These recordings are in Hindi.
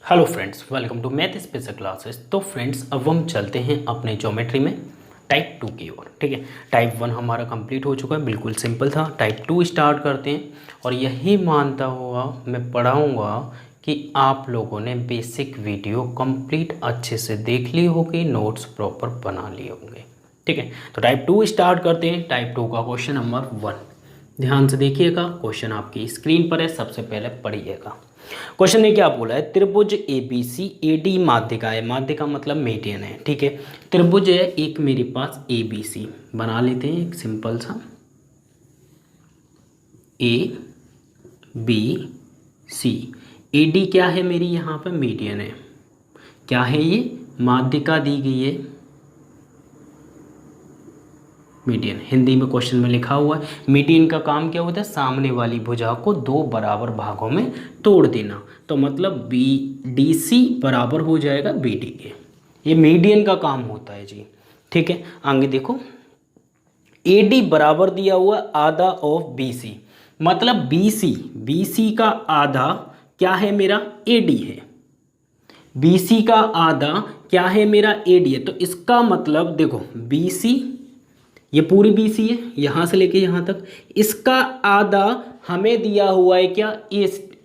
Hello friends, welcome to math special classes. तो फ्रेंड्स, अब हम चलते हैं अपने ज्योमेट्री में टाइप 2 की ओर। ठीक है, टाइप 1 हमारा कंप्लीट हो चुका है, बिल्कुल सिंपल था। टाइप 2 स्टार्ट करते हैं और यही मानता हुआ मैं पढ़ाऊँगा कि आप लोगों ने बेसिक वीडियो कंप्लीट अच्छे से देख ली होगी, नोट्स प्रॉपर बना लिए होंगे। ठीक है, तो टाइप 2 स्टार्ट करते हैं। टाइप 2 का क्वेश्चन नंबर 1 ध्यान से देखिएगा। क्वेश्चन आपकी स्क्रीन पर है, सबसे पहले पढ़िएगा। क्वेश्चन ने क्या बोला है? त्रिभुज A B C A D माध्यिका है। माध्यिका मतलब मीडियन है। ठीक है, त्रिभुज है एक मेरे पास ए बी सी, बना लेते हैं एक सिंपल सा A B C. A D क्या है मेरी? यहाँ पे मीडियन है। क्या है ये? माध्यिका दी गई है, मीडियन। हिंदी में क्वेश्चन में लिखा हुआ है मीडियन का काम क्या होता है? सामने वाली भुजा को दो बराबर भागों में तोड़ देना। तो मतलब बी डी सी बराबर हो जाएगा बी डी के। ये मीडियन का काम होता है जी। ठीक है, आगे देखो, ए डी बराबर दिया हुआ आधा ऑफ बी सी, मतलब बी सी का आधा क्या है मेरा? ए डी है। बी सी का आधा क्या है मेरा? ए डी है। तो इसका मतलब देखो, बी सी, ये पूरी बी सी है यहाँ से लेके यहाँ तक, इसका आधा हमें दिया हुआ है क्या?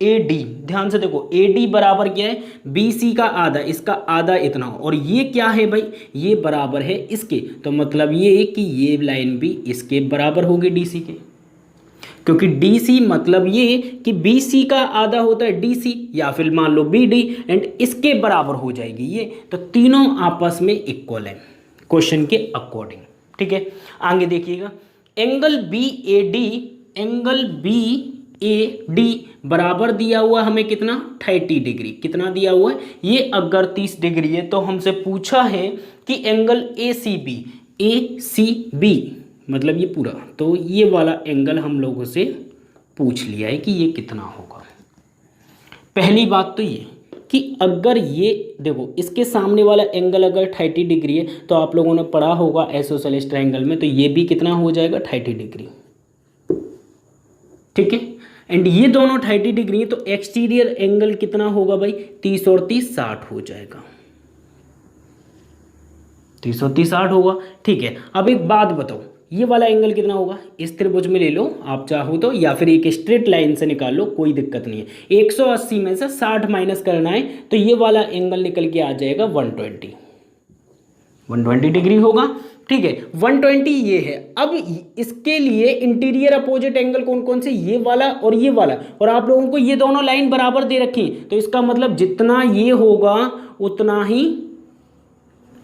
A D. ध्यान से देखो, ए डी बराबर क्या है? बी सी का आधा, इसका आधा इतना, और ये क्या है भाई? ये बराबर है इसके। तो मतलब ये कि ये लाइन भी इसके बराबर होगी डी सी के, क्योंकि डी सी मतलब ये कि बी सी का आधा होता है डी सी, या फिर मान लो बी डी, एंड इसके बराबर हो जाएगी ये। तो तीनों आपस में इक्वल है क्वेश्चन के अकॉर्डिंग। ठीक है, आगे देखिएगा, angle B A D, angle B A D बराबर दिया हुआ हमें कितना? 30 डिग्री। कितना दिया हुआ है? ये अगर 30 डिग्री है तो हमसे पूछा है कि एंगल ए सी बी मतलब ये पूरा, तो ये वाला एंगल हम लोगों से पूछ लिया है कि ये कितना होगा। पहली बात तो ये कि अगर ये देखो, इसके सामने वाला एंगल अगर 30 डिग्री है तो आप लोगों ने पढ़ा होगा आइसोसेलेस ट्रायंगल में, तो ये भी कितना हो जाएगा? 30 डिग्री। ठीक है, एंड ये दोनों 30 डिग्री है, तो एक्सटीरियर एंगल कितना होगा भाई? 30 और 30 60 हो जाएगा। 30 और 30 60 होगा। ठीक है, अब एक बात बताओ, ये वाला एंगल कितना होगा? इस त्रिभुज में ले लो आप चाहो तो, या फिर एक स्ट्रेट लाइन से निकाल लो, कोई दिक्कत नहीं है। 180 में से 60 माइनस करना है तो ये वाला एंगल निकल के आ जाएगा 120 डिग्री होगा। ठीक है, 120 ये है। अब इसके लिए इंटीरियर अपोजिट एंगल कौन कौन से? ये वाला और ये वाला, और आप लोगों को ये दोनों लाइन बराबर दे रखी, तो इसका मतलब जितना ये होगा उतना ही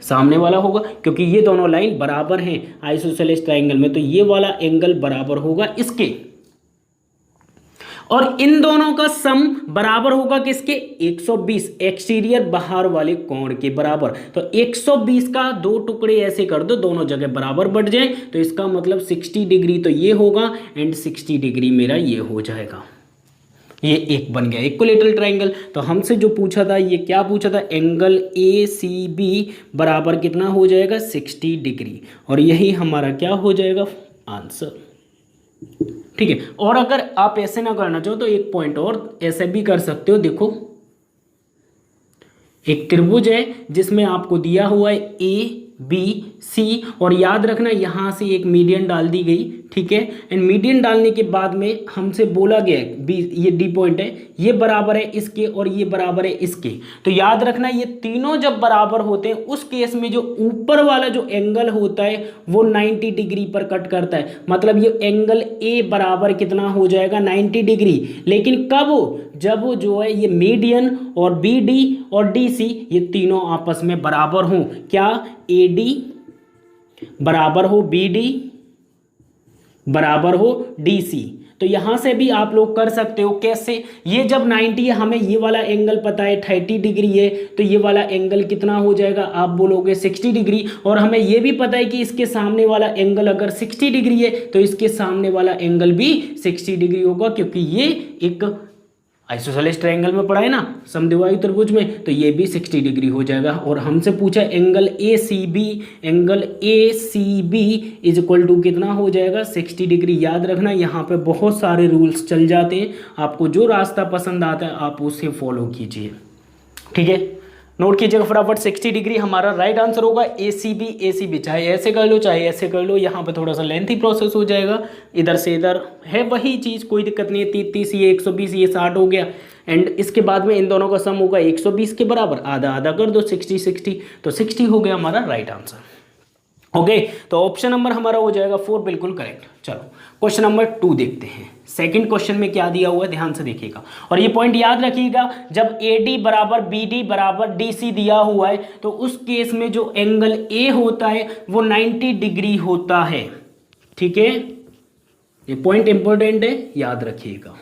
सामने वाला होगा, क्योंकि ये दोनों लाइन बराबर हैं आइसोसेलेस ट्रायंगल में, तो ये वाला एंगल बराबर होगा इसके, और इन दोनों का सम बराबर होगा किसके? 120, एक्सटीरियर बाहर वाले कोण के बराबर। तो 120 का दो टुकड़े ऐसे कर दो, दोनों जगह बराबर बढ़ जाए, तो इसका मतलब 60 डिग्री तो ये होगा, एंड 60 डिग्री मेरा ये हो जाएगा। ये एक बन गया इक्विलैटरल ट्रायंगल। तो हमसे जो पूछा था, ये क्या पूछा था? एंगल ए सी बी बराबर कितना हो जाएगा? 60 डिग्री, और यही हमारा क्या हो जाएगा? आंसर। ठीक है, और अगर आप ऐसे ना करना चाहो तो एक पॉइंट और ऐसे भी कर सकते हो। देखो, एक त्रिभुज है जिसमें आपको दिया हुआ है ए बी सी, और याद रखना यहां से एक मीडियन डाल दी गई। ठीक है, एंड मीडियन डालने के बाद में हमसे बोला गया बी, ये डी पॉइंट है, ये बराबर है इसके और ये बराबर है इसके। तो याद रखना ये तीनों जब बराबर होते हैं उस केस में जो ऊपर वाला जो एंगल होता है वो 90 डिग्री पर कट करता है। मतलब ये एंगल ए बराबर कितना हो जाएगा? 90 डिग्री। लेकिन कब? जब वो जो है ये मीडियन और बी डी और डी सी ये तीनों आपस में बराबर हों। क्या? ए डी बराबर हो बी डी बराबर हो डी सी। तो यहां से भी आप लोग कर सकते हो। कैसे? ये जब 90 है, हमें ये वाला एंगल पता है 30 डिग्री है, तो ये वाला एंगल कितना हो जाएगा? आप बोलोगे 60 डिग्री। और हमें ये भी पता है कि इसके सामने वाला एंगल अगर 60 डिग्री है तो इसके सामने वाला एंगल भी 60 डिग्री होगा, क्योंकि ये एक आइसोसेलेस ट्रायंगल में पढ़ा है ना, समद्विबाहु त्रिभुज में, तो ये भी 60 डिग्री हो जाएगा। और हमसे पूछा angle A C B, angle A C B is equal to कितना हो जाएगा? 60 डिग्री। याद रखना यहाँ पे बहुत सारे रूल्स चल जाते हैं, आपको जो रास्ता पसंद आता है आप उसे फॉलो कीजिए। ठीक है, नोट कीजिएगा फटाफट। 60 डिग्री हमारा राइट आंसर होगा। ए सी बी, चाहे ऐसे कर लो चाहे ऐसे कर लो, यहाँ पे थोड़ा सा लेंथी प्रोसेस हो जाएगा, इधर से इधर है वही चीज़, कोई दिक्कत नहीं है। 30 ये 120 ये 60 हो गया, एंड इसके बाद में इन दोनों का सम होगा 120 के बराबर, आधा आधा कर दो 60 तो 60 हो गया हमारा राइट आंसर। ओके, तो ऑप्शन नंबर हमारा हो जाएगा 4 बिल्कुल करेक्ट। चलो क्वेश्चन नंबर 2 देखते हैं। सेकंड क्वेश्चन में क्या दिया हुआ है ध्यान से देखिएगा, और ये पॉइंट याद रखिएगा, जब AD बराबर BD बराबर DC दिया हुआ है तो उस केस में जो एंगल A होता है वो 90 डिग्री होता है। ठीक है, ये पॉइंट इंपॉर्टेंट है, याद रखिएगा।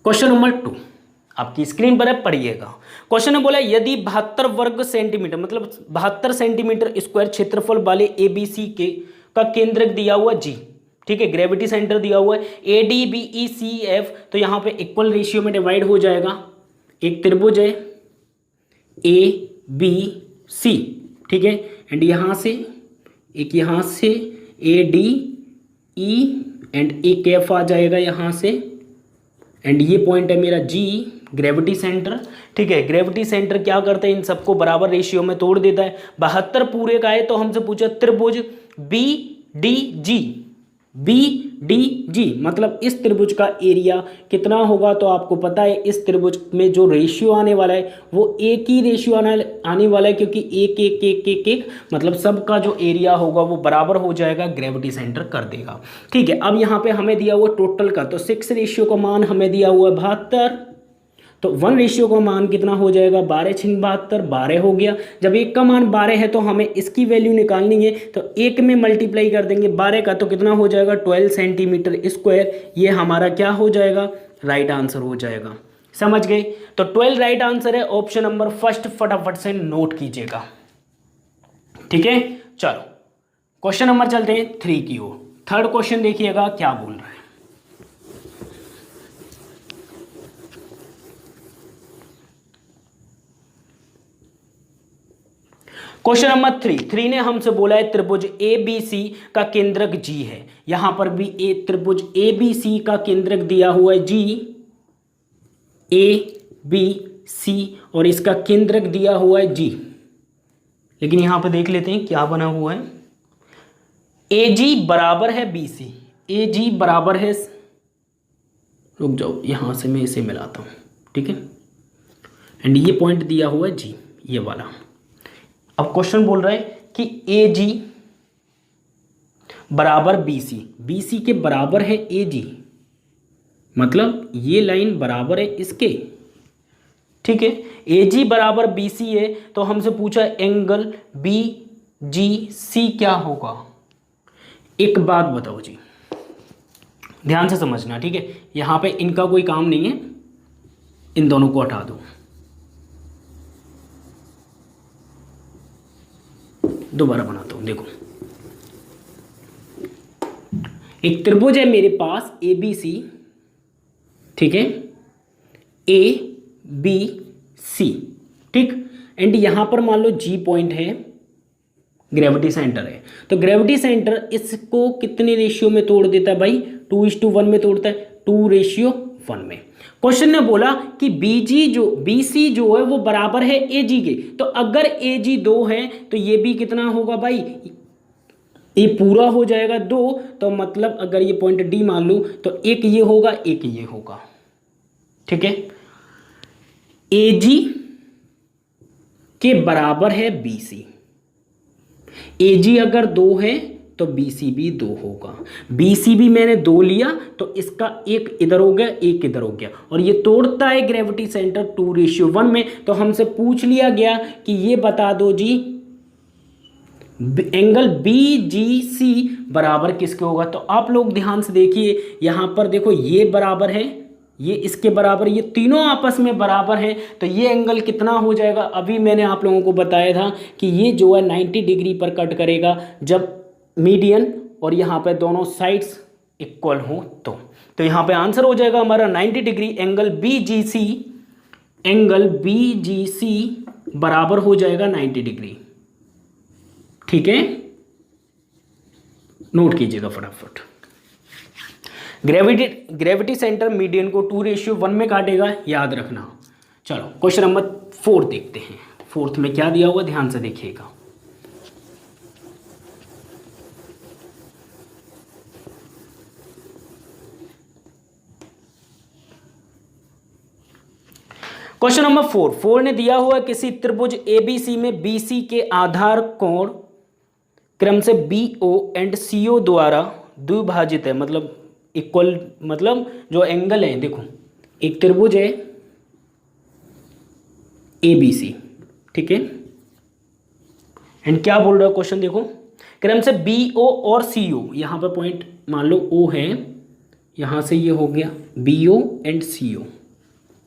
क्वेश्चन नंबर 2 आपकी स्क्रीन पर है, पढ़िएगा। क्वेश्चन ने बोला यदि 72 वर्ग सेंटीमीटर मतलब 72 सेंटीमीटर स्क्वायर क्षेत्रफल वाले ABC के का केंद्रक दिया हुआ G, ठीक है, ग्रेविटी सेंटर दिया हुआ है ADBECF, तो यहाँ पे इक्वल रेशियो में डिवाइड हो जाएगा। एक त्रिभुज है ABC, ठीक है, एंड यहाँ से एक यहाँ से ADE एंड एक F आ जाएगा यहाँ से, एंड ये पॉइंट है मेरा G ग्रेविटी सेंटर। ठीक है, ग्रेविटी सेंटर क्या करता है, इन सबको बराबर रेशियो में तोड़ देता है। 72 पूरे का है तो हमसे पूछा त्रिभुज BDG मतलब इस त्रिभुज का एरिया कितना होगा, तो आपको पता है इस त्रिभुज में जो रेशियो आने वाला है वो एक ही रेशियो आने वाला है, क्योंकि एक एक एक एक एक मतलब सबका जो एरिया होगा वो बराबर हो जाएगा, ग्रेविटी सेंटर कर देगा। ठीक है, अब यहाँ पे हमें दिया हुआ टोटल का, तो 6 रेशियो का मान हमें दिया हुआ है 72, तो 1 रेशियो का मान कितना हो जाएगा, 12 × 72 12 हो गया। जब एक का मान 12 है तो हमें इसकी वैल्यू निकालनी है, तो एक में मल्टीप्लाई कर देंगे 12 का, तो कितना हो जाएगा 12 सेंटीमीटर स्क्वायर। ये हमारा क्या हो जाएगा, राइट आंसर हो जाएगा। समझ गए, तो 12 राइट आंसर है, ऑप्शन नंबर फर्स्ट फटाफट से नोट कीजिएगा। ठीक है, चलो क्वेश्चन नंबर चलते हैं 3 की ओर। थर्ड क्वेश्चन देखिएगा क्या बोल रहा है। क्वेश्चन नंबर 3 ने हमसे बोला है त्रिभुज ABC का केंद्रक G है। यहां पर भी त्रिभुज ABC का केंद्रक दिया हुआ है G ABC और इसका केंद्रक दिया हुआ है G। लेकिन यहां पर देख लेते हैं क्या बना हुआ है, AG बराबर है BC, AG बराबर है, रुक जाओ यहां से मैं इसे मिलाता हूं, ठीक है, एंड ये पॉइंट दिया हुआ है G ये वाला। अब क्वेश्चन बोल रहा है कि AG बराबर BC, BC के बराबर है AG, मतलब ये लाइन बराबर है इसके। ठीक है, AG बराबर BC है तो हमसे पूछा एंगल BGC क्या होगा। एक बात बताओ जी, ध्यान से समझना, ठीक है, यहां पे इनका कोई काम नहीं है, इन दोनों को हटा दो, दोबारा बनाता हूं। देखो एक त्रिभुज है मेरे पास ABC, ठीक है, ABC, ठीक, एंड यहां पर मान लो G पॉइंट है, ग्रेविटी सेंटर है, तो ग्रेविटी सेंटर इसको कितने रेशियो में तोड़ देता है भाई, 2:1 में तोड़ता है, 2:1 में। क्वेश्चन ने बोला कि BC जो है वो बराबर है AG के, तो अगर AG 2 है तो ये भी कितना होगा भाई, ये पूरा हो जाएगा 2, तो मतलब अगर ये पॉइंट D मान लूं तो एक ये होगा एक ये होगा। ठीक है, AG के बराबर है BC, AG अगर 2 है तो BC भी 2 होगा, BC भी मैंने 2 लिया तो इसका एक इधर हो गया एक इधर हो गया, और ये तोड़ता है ग्रेविटी सेंटर 2:1 में। तो हमसे पूछ लिया गया कि ये बता दो जी एंगल BGC बराबर किसके होगा। तो आप लोग ध्यान से देखिए, यहां पर देखो ये बराबर है, ये इसके बराबर, ये तीनों आपस में बराबर हैं, तो ये एंगल कितना हो जाएगा, अभी मैंने आप लोगों को बताया था कि ये जो है 90 डिग्री पर कट करेगा जब मीडियन और यहाँ पे दोनों साइड्स इक्वल हो तो यहाँ पे आंसर हो जाएगा हमारा 90 डिग्री। एंगल BGC बराबर हो जाएगा 90 डिग्री। ठीक है, नोट कीजिएगा फटाफट। ग्रेविटी सेंटर मीडियन को 2:1 में काटेगा, याद रखना। चलो क्वेश्चन नंबर 4 देखते हैं। फोर्थ में क्या दिया हुआ, ध्यान से देखिएगा। क्वेश्चन नंबर 4 ने दिया हुआ किसी त्रिभुज एबीसी में बीसी के आधार कोण क्रम से बीओ एंड सीओ द्वारा द्विभाजित है, मतलब इक्वल, मतलब जो एंगल है, देखो एक त्रिभुज है एबीसी, ठीक है, एंड क्या बोल रहा है क्वेश्चन, देखो क्रम से बीओ और सीओ, यहां पर पॉइंट मान लो ओ है, यहां से ये हो गया बीओ एंड सीओ,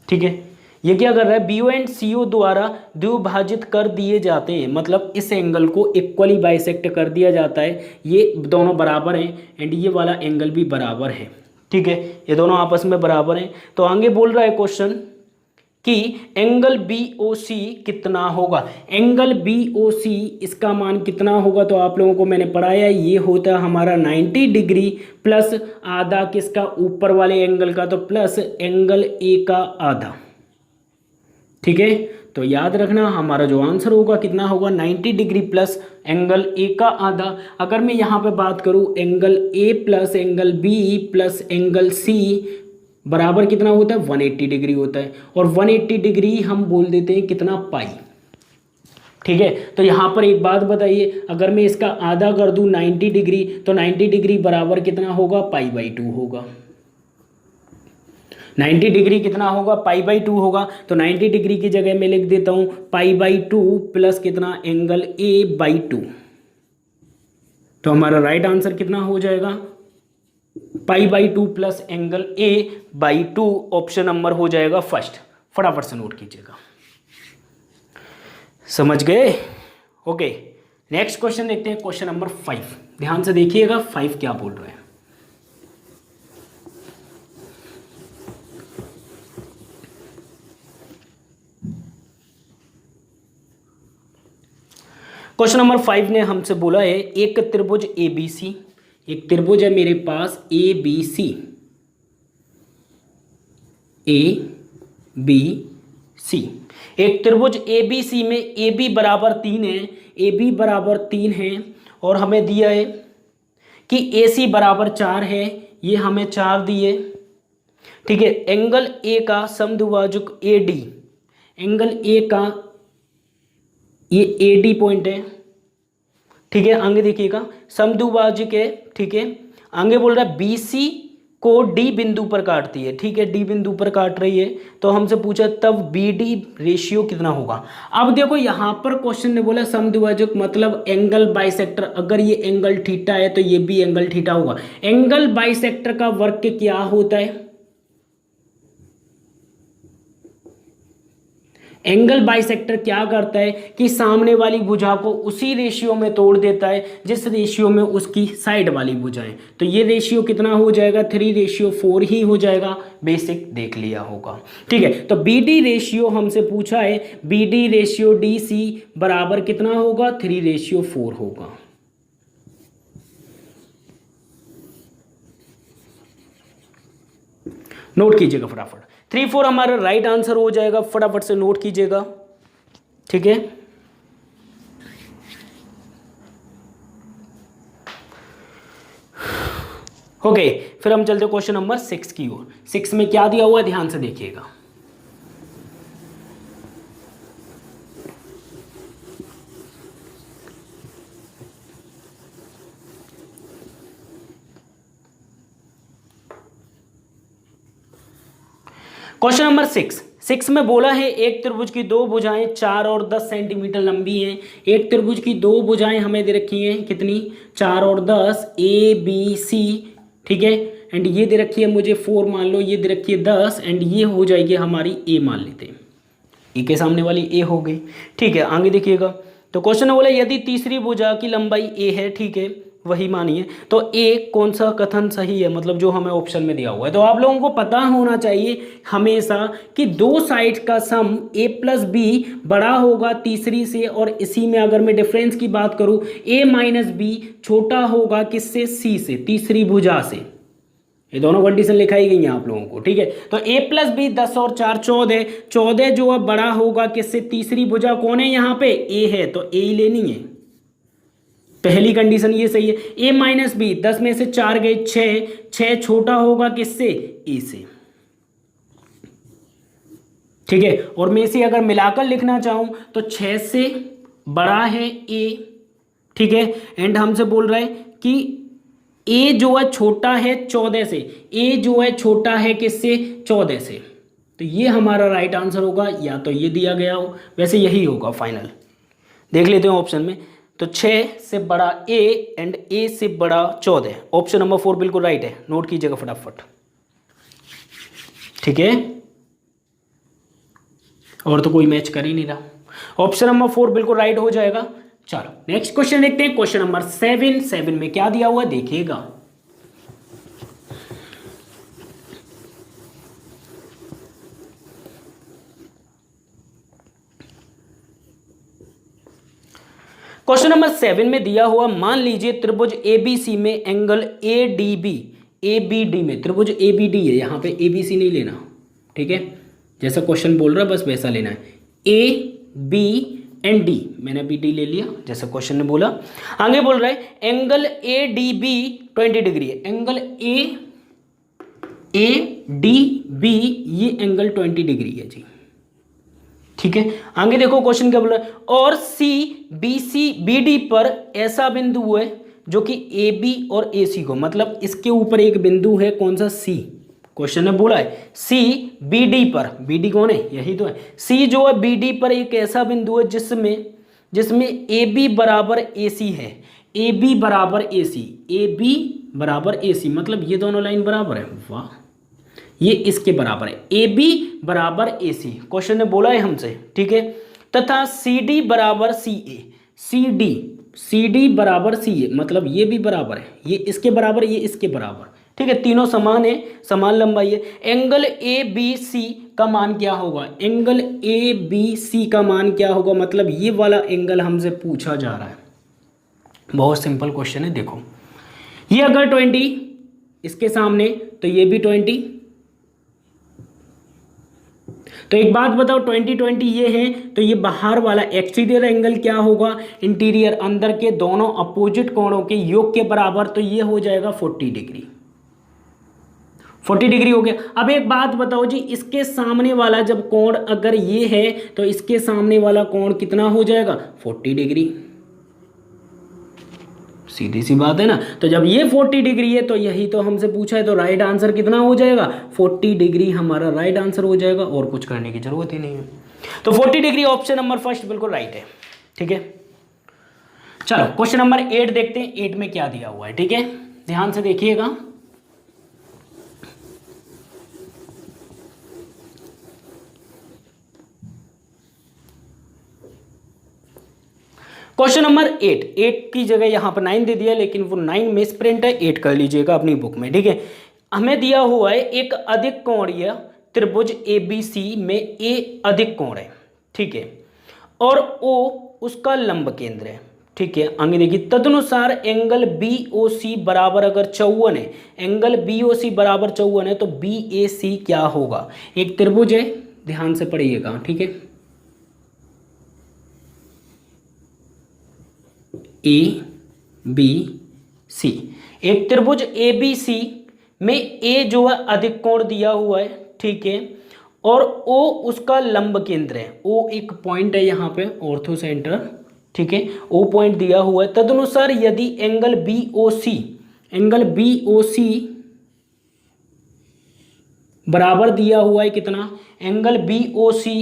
ठीक है। ये क्या कर रहा है, बीओ एंड सीओ द्वारा द्विभाजित कर दिए जाते हैं, मतलब इस एंगल को इक्वली बाइसेक्ट कर दिया जाता है। ये दोनों बराबर हैं एंड ये वाला एंगल भी बराबर है, ठीक है, ये दोनों आपस में बराबर हैं। तो आगे बोल रहा है क्वेश्चन कि एंगल BOC कितना होगा। एंगल BOC इसका मान कितना होगा, तो आप लोगों को मैंने पढ़ाया, ये होता है हमारा 90 डिग्री प्लस आधा किसका, ऊपर वाले एंगल का, तो प्लस एंगल A का आधा, ठीक है। तो याद रखना हमारा जो आंसर होगा कितना होगा, 90 डिग्री प्लस एंगल A का आधा। अगर मैं यहाँ पे बात करूँ angle A plus angle B plus angle C बराबर कितना होता है, 180 डिग्री होता है, और 180 डिग्री हम बोल देते हैं कितना, पाई, ठीक है। तो यहाँ पर एक बात बताइए, अगर मैं इसका आधा कर दूँ 90 डिग्री, तो 90 डिग्री बराबर कितना होगा, π/2 होगा। 90 डिग्री कितना होगा, π/2 होगा। तो 90 डिग्री की जगह मैं लिख देता हूँ π/2 प्लस कितना, एंगल A/2। तो हमारा राइट आंसर कितना हो जाएगा, π/2 plus angle A/2, option number हो जाएगा फर्स्ट। फटाफट से नोट कीजिएगा, समझ गए, ओके। नेक्स्ट क्वेश्चन देखते हैं, क्वेश्चन नंबर 5, ध्यान से देखिएगा 5 क्या बोल रहे हैं। क्वेश्चन नंबर 5 ने हमसे बोला है एक त्रिभुज ABC, एक त्रिभुज है मेरे पास ABC, एक त्रिभुज ABC में AB बराबर 3 है, AB बराबर 3 है, और हमें दिया है कि AC बराबर 4 है, ये हमें 4 दिए, ठीक है। एंगल A का समद्विभाजक AD, एंगल A का ये AD पॉइंट है, ठीक है। आगे देखिएगा समद्विभाजक है, ठीक है। आगे बोल रहा है BC को D बिंदु पर काटती है, ठीक है, D बिंदु पर काट रही है। तो हमसे पूछा तब BD रेशियो कितना होगा। अब देखो यहाँ पर क्वेश्चन ने बोला समद्विभाजक मतलब एंगल बाइसेक्टर, अगर ये एंगल थीटा है तो ये भी एंगल थीटा होगा। एंगल बाइसेक्टर का वर्ग क्या होता है, एंगल बाइसेक्टर क्या करता है कि सामने वाली भुजा को उसी रेशियो में तोड़ देता है जिस रेशियो में उसकी साइड वाली भुजाएं। तो ये रेशियो कितना हो जाएगा, 3:4 ही हो जाएगा, बेसिक देख लिया होगा, ठीक है। तो BD रेशियो हमसे पूछा है, BD रेशियो DC बराबर कितना होगा, 3:4 होगा। नोट कीजिएगा फटाफट, 3/4 हमारा राइट आंसर हो जाएगा, फटाफट से नोट कीजिएगा, ठीक है। ओके, फिर हम चलते क्वेश्चन नंबर 6 की ओर। 6 में क्या दिया हुआ है, ध्यान से देखिएगा। क्वेश्चन नंबर 6 में बोला है एक त्रिभुज की दो भुजाएं 4 और 10 सेंटीमीटर लंबी हैं। एक त्रिभुज की दो भुजाएं हमें दे रखी हैं कितनी, 4 और 10, ABC, ठीक है। एंड ये दे रखी है मुझे 4 मान लो, ये दे रखी है 10, एंड ये हो जाएगी हमारी A मान लेते हैं, E के सामने वाली A हो गई, ठीक है। आगे देखिएगा, तो क्वेश्चन ने बोला यदि तीसरी भुजा की लंबाई A है, ठीक है, वही मानिए। तो ए कौन सा कथन सही है, मतलब जो हमें ऑप्शन में दिया हुआ है। तो आप लोगों को पता होना चाहिए हमेशा कि दो साइड का सम ए प्लस बी बड़ा होगा तीसरी से, और इसी में अगर मैं डिफरेंस की बात करूं ए माइनस बी छोटा होगा किससे, सी से, तीसरी भुजा से। ये दोनों कंडीशन लिखाई गई हैं आप लोगों को, ठीक है। तो a प्लस बी 10 और 4 14, 14 जो अब बड़ा होगा किससे, तीसरी भुजा कौन है यहाँ पे, a है, तो a ही लेनी है। पहली कंडीशन ये सही है। a माइनस बी 10 में से 4 गए 6, 6 छोटा होगा किससे, a से, ठीक है। और मैं इसे अगर मिलाकर लिखना चाहूं तो 6 से बड़ा है a, ठीक है। एंड हमसे बोल रहा है कि ए जो है छोटा है 14 से, ए जो है छोटा है किससे, 14 से। तो ये हमारा राइट आंसर होगा, या तो ये दिया गया हो, वैसे यही होगा फाइनल। देख लेते हैं ऑप्शन में। तो 6 से बड़ा ए एंड ए से बड़ा 14, ऑप्शन नंबर 4 बिल्कुल राइट है, नोट कीजिएगा फटाफट, ठीक है। और तो कोई मैच कर ही नहीं रहा, ऑप्शन नंबर 4 बिल्कुल राइट हो जाएगा। चलो नेक्स्ट क्वेश्चन देखते हैं, क्वेश्चन नंबर 7 में क्या दिया हुआ है देखिएगा। क्वेश्चन नंबर 7 में दिया हुआ, मान लीजिए त्रिभुज एबीसी में एंगल एडीबी, एबीडी में त्रिभुज एबीडी है, यहां पे एबीसी नहीं लेना, ठीक है। जैसा क्वेश्चन बोल रहा है बस वैसा लेना है, ए बी एंड डी, मैंने बी डी ले लिया जैसा क्वेश्चन ने बोला। आगे बोल रहा है angle A D B 20 degree है, एंगल ए डी बी ये एंगल 20 डिग्री है जी, ठीक है। आगे देखो क्वेश्चन क्या बोल रहा है, और C B C B D पर ऐसा बिंदु है जो कि ए बी और ए सी को, मतलब इसके ऊपर एक बिंदु है कौन सा, सी। क्वेश्चन ने बोला है सी बी डी पर, बी डी कौन है, यही तो है, सी जो है बी डी पर एक ऐसा बिंदु है जिसमें ए बी बराबर ए सी है, ए बी बराबर ए सी, ए बी बराबर ए सी, मतलब ये दोनों लाइन बराबर है, वाह, ये इसके बराबर है, ए बी बराबर ए सी, क्वेश्चन ने बोला है हमसे, ठीक है। तथा सी डी बराबर सी ए, सी डी बराबर सी ए, मतलब ये भी बराबर है, ये इसके बराबर, ये इसके बराबर, ठीक है, तीनों समान है, समान लंबाई है। एंगल ए बी सी का मान क्या होगा, एंगल ए बी सी का मान क्या होगा, मतलब ये वाला एंगल हमसे पूछा जा रहा है। बहुत सिंपल क्वेश्चन है, देखो ये अगर 20 इसके सामने तो ये भी 20, तो एक बात बताओ 20 20 ये है, तो ये बाहर वाला एक्सटीरियर एंगल क्या होगा, इंटीरियर अंदर के दोनों अपोजिट कोणों के योग के बराबर, तो ये हो जाएगा 40 डिग्री, 40 डिग्री हो गया। अब एक बात बताओ जी, इसके सामने वाला जब कोण अगर ये है तो इसके सामने वाला कोण कितना हो जाएगा, 40 डिग्री, सीधी सी बात है ना। तो जब ये 40 डिग्री है तो यही तो हमसे पूछा है, तो राइट आंसर कितना हो जाएगा, 40 डिग्री हमारा राइट आंसर हो जाएगा, और कुछ करने की जरूरत ही नहीं है। तो 40 डिग्री ऑप्शन नंबर फर्स्ट बिल्कुल राइट है, ठीक है। चलो क्वेश्चन नंबर 8 देखते हैं, 8 में क्या दिया हुआ है, ठीक है, ध्यान से देखिएगा। क्वेश्चन नंबर 8 की जगह यहाँ पर 9 दे दिया, लेकिन वो 9 मिस प्रिंट है, 8 कर लीजिएगा अपनी बुक में, ठीक है। हमें दिया हुआ है एक अधिक कोणीय त्रिभुज एबीसी में ए अधिक कोण है, ठीक है, और ओ उसका लंब केंद्र है, ठीक है। आगे देखिए, तदनुसार एंगल बी ओ सी बराबर अगर 54 है, एंगल बी ओ सी बराबर 54 है, तो बी ए सी क्या होगा, एक त्रिभुज है, ध्यान से पढ़िएगा, ठीक है। ए बी सी, एक त्रिभुज ए बी सी में ए जो है अधिक कोण दिया हुआ है, ठीक है, और ओ उसका लंब केंद्र है, ओ एक पॉइंट है यहाँ पे ऑर्थो सेंटर, ठीक है, ओ पॉइंट दिया हुआ है। तदनुसार यदि एंगल बी ओ सी बराबर दिया हुआ है कितना, एंगल बी ओ सी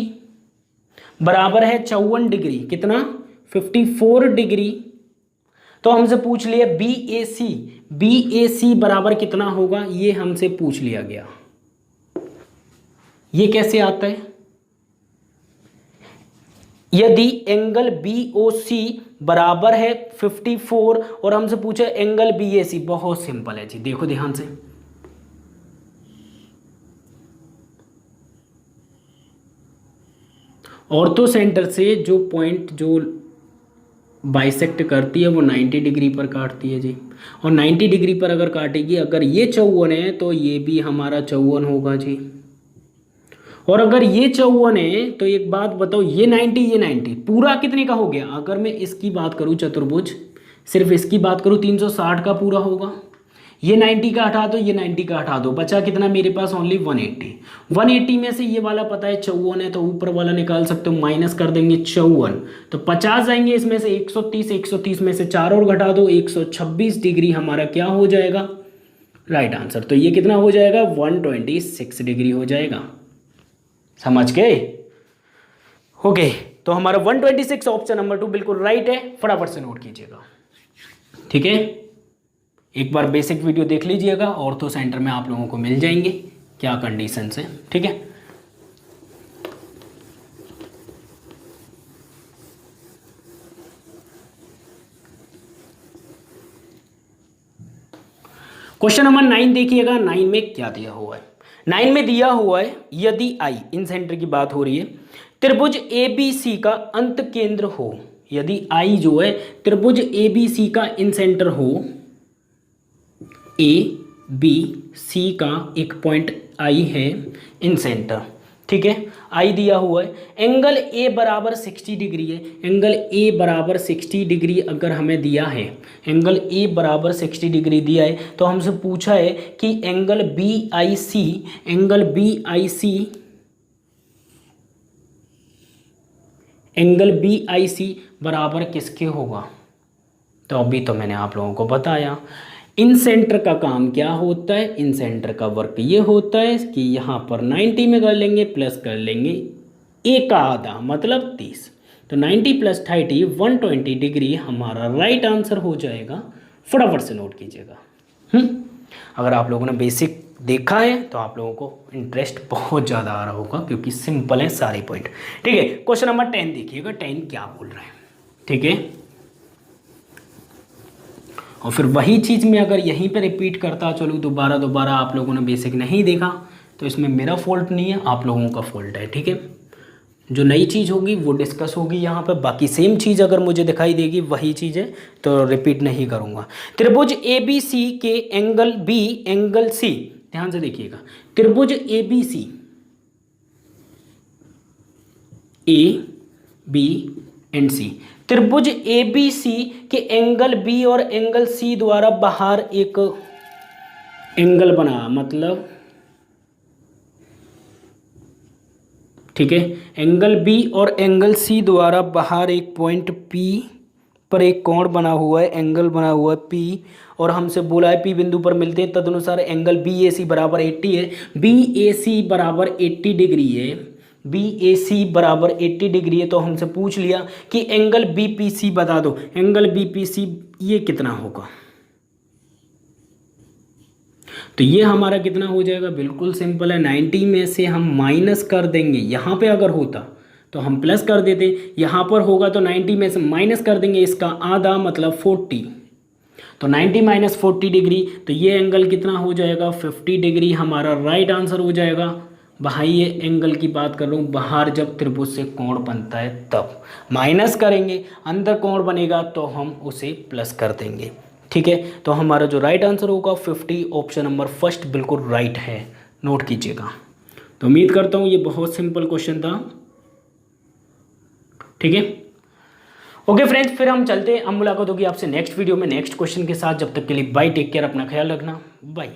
बराबर है 54 डिग्री, कितना 54 डिग्री, तो हमसे पूछ लिया बी ए सी बराबर कितना होगा, ये हमसे पूछ लिया गया। ये कैसे आता है, यदि एंगल बी ओ सी बराबर है 54 और हमसे पूछा एंगल BAC। बहुत सिंपल है जी, देखो ध्यान से। ऑर्थो सेंटर से जो पॉइंट जो बाइसेक्ट करती है वो 90 डिग्री पर काटती है जी, और 90 डिग्री पर अगर काटेगी, अगर ये 54 है तो ये भी हमारा 54 होगा जी। और अगर ये 54 है तो एक बात बताओ, ये 90 पूरा कितने का हो गया? अगर मैं इसकी बात करूं चतुर्भुज, सिर्फ इसकी बात करूं 360 का पूरा होगा। ये 90 का हटा दो, ये 90 का हटा दो, बचा कितना मेरे पास? ओनली 180। 180 में से ये वाला पता है 54 है, तो ऊपर वाला निकाल सकते हो, माइनस कर देंगे 54, तो 50 आएंगे इसमें से 130, 130 में से 4 और घटा दो, 126 डिग्री हमारा क्या हो जाएगा? Right answer. तो ये कितना हो जाएगा? 126 डिग्री हो जाएगा। समझ गए? ओके, तो हमारा 126 ऑप्शन नंबर 2 बिल्कुल राइट है, फटाफट से नोट कीजिएगा। ठीक है, एक बार बेसिक वीडियो देख लीजिएगा, ऑर्थो सेंटर में आप लोगों को मिल जाएंगे क्या कंडीशन है। ठीक है, क्वेश्चन नंबर 9 देखिएगा। 9 में क्या दिया हुआ है? 9 में दिया हुआ है, यदि आई, इन सेंटर की बात हो रही है, त्रिभुज ABC का अंत केंद्र हो। यदि आई जो है त्रिभुज ABC का इन सेंटर हो, ABC का एक पॉइंट आई है इन सेंटर। ठीक है, आई दिया हुआ है, एंगल A बराबर 60 डिग्री है। एंगल A बराबर 60 डिग्री अगर हमें दिया है, एंगल A बराबर 60 डिग्री दिया है, तो हमसे पूछा है कि एंगल BIC, एंगल BIC बराबर किसके होगा? तो अभी तो मैंने आप लोगों को बताया, इन सेंटर का काम क्या होता है? इन सेंटर का वर्क ये होता है कि यहाँ पर 90 में कर लेंगे, प्लस कर लेंगे A का आधा मतलब 30, तो 90 प्लस 30 120 डिग्री हमारा राइट आंसर हो जाएगा। फटाफट से नोट कीजिएगा। अगर आप लोगों ने बेसिक देखा है तो आप लोगों को इंटरेस्ट बहुत ज़्यादा आ रहा होगा, क्योंकि सिंपल है सारे पॉइंट। ठीक है, क्वेश्चन नंबर 10 देखिएगा, 10 क्या बोल रहा है। ठीक है, और फिर वही चीज़ मैं अगर यहीं पे रिपीट करता चलूँ दोबारा आप लोगों ने बेसिक नहीं देखा तो इसमें मेरा फॉल्ट नहीं है, आप लोगों का फॉल्ट है। ठीक है, जो नई चीज़ होगी वो डिस्कस होगी यहाँ पे, बाकी सेम चीज़ अगर मुझे दिखाई देगी वही चीज़ है तो रिपीट नहीं करूँगा। त्रिभुज ABC के एंगल B, एंगल C, ध्यान से देखिएगा, त्रिभुज ABC AB एंड C, त्रिभुज ABC के एंगल B और एंगल C द्वारा बाहर एक एंगल बना, मतलब ठीक है, एंगल B और एंगल C द्वारा बाहर एक पॉइंट P पर एक कोण बना हुआ है, एंगल बना हुआ है P, और हमसे बोला है P बिंदु पर मिलते हैं, तदनुसार एंगल BAC बराबर 80 है। BAC बराबर 80 डिग्री है, BAC बराबर 80 डिग्री है, तो हमसे पूछ लिया कि एंगल BPC बता दो। एंगल BPC ये कितना होगा? तो ये हमारा कितना हो जाएगा? बिल्कुल सिंपल है, 90 में से हम माइनस कर देंगे, यहाँ पे अगर होता तो हम प्लस कर देते, यहाँ पर होगा तो 90 में से माइनस कर देंगे इसका आधा मतलब 40, तो 90 माइनस 40 डिग्री, तो ये एंगल कितना हो जाएगा? 50 डिग्री हमारा राइट आंसर हो जाएगा। भाई ये एंगल की बात कर रहा हूँ, बाहर जब त्रिभुज से कोण बनता है तब माइनस करेंगे, अंदर कोण बनेगा तो हम उसे प्लस कर देंगे। ठीक है, तो हमारा जो राइट आंसर होगा 50, ऑप्शन नंबर फर्स्ट बिल्कुल राइट है, नोट कीजिएगा। तो उम्मीद करता हूँ ये बहुत सिंपल क्वेश्चन था। ठीक है, ओके फ्रेंड्स, फिर हम चलते हैं, अब मुलाकात होगी आपसे नेक्स्ट वीडियो में नेक्स्ट क्वेश्चन के साथ। जब तक के लिए बाय, टेक केयर, अपना ख्याल रखना, बाय।